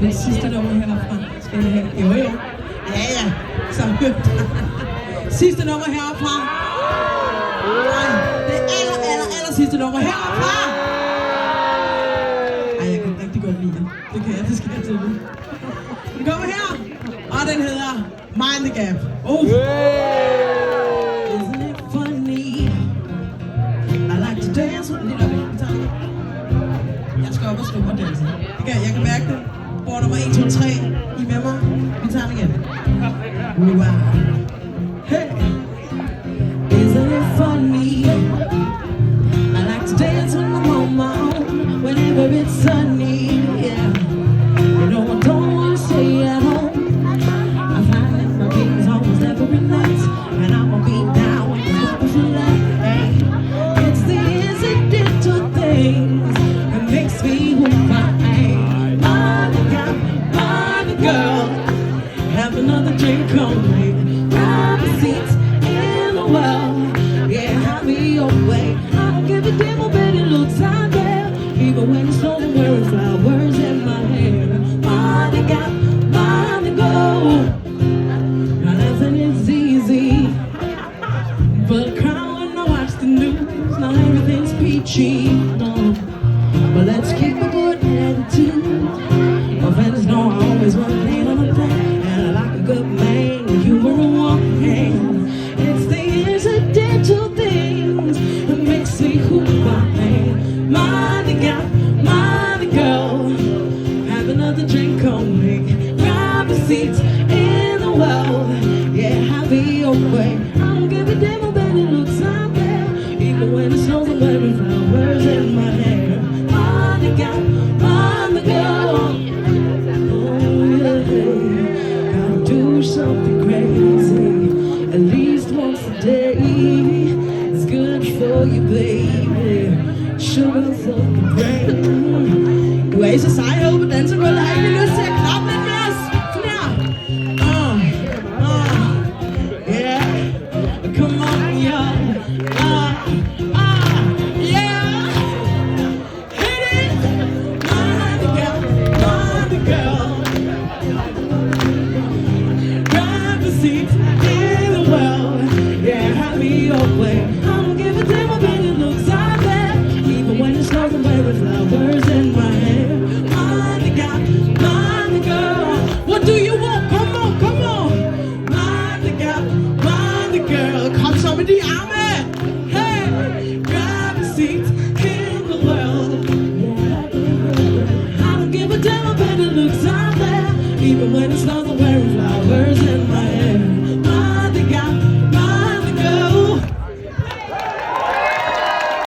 det sidste nummer herfra. Skal vi have? Jo. Ja. Så sidste nummer herfra. Nej, det aller sidste nummer herfra. Ej, jeg kan rigtig godt lide det. Det skal jeg til det. Den kommer her, og den hedder Mind the Gap. Isn't it funny? I like to dance with little bit. Jeg skal op og stå og danse. Jeg kan mærke det. Bord nummer 1, 2, 3. I med mig? Vi tager den igen. Wow. Hey! Isn't it funny? I like to dance when I'm on my own. Whenever it's sunny, yeah. You know I don't want to stay at home. I find that my beats almost every night. And I'ma be down when the purpose of life. Hey, it's the incidental things that makes me who I am. Mind the girl, have another drink on me. Grab a seat in the world, yeah, have me your way. I don't give a damn about it looks out there, even when it's snowing, wearing flowers in my hair. Mind the gap, mind the girl. Now nothing is easy, but cry when I watch the news. Not everything's peachy, no. But let's keep a good attitude. My friends know I always want to lay on the plan. And I like a good man with humor in one hand. It's the incidental things that makes me who I am. Mind the gap, mind the girl. Have another drink on me. Grab a seat in the world. Yeah, have it your way. I don't give a damn about it looks out there. Even when it snows, I'm wearing flowers in my hair. Mind the gap, mind the girl. Gotta do something crazy, at least once a day. It's good for you, baby. Sugar for the brain. Du er så sej herude på dansegulvet. Har I ikke lyst til at klappe lidt med os? Sådan her. Yeah. Come on, y'all. Yeah. Hit it. Mind the girl, mind the girl. Grab a seat in the world. Yeah, have me your way. I don't give a damn about it looks out there. Even when it snows, I'm wearing flowers in my hair. Mind the gap, mind the girl. What do you want? Come on, come on. Mind the gap, mind the girl. Kom så med de arme. Hey, grab a seat in the world. I don't give a damn about it looks out there. Even when it snows, I'm wearing flowers.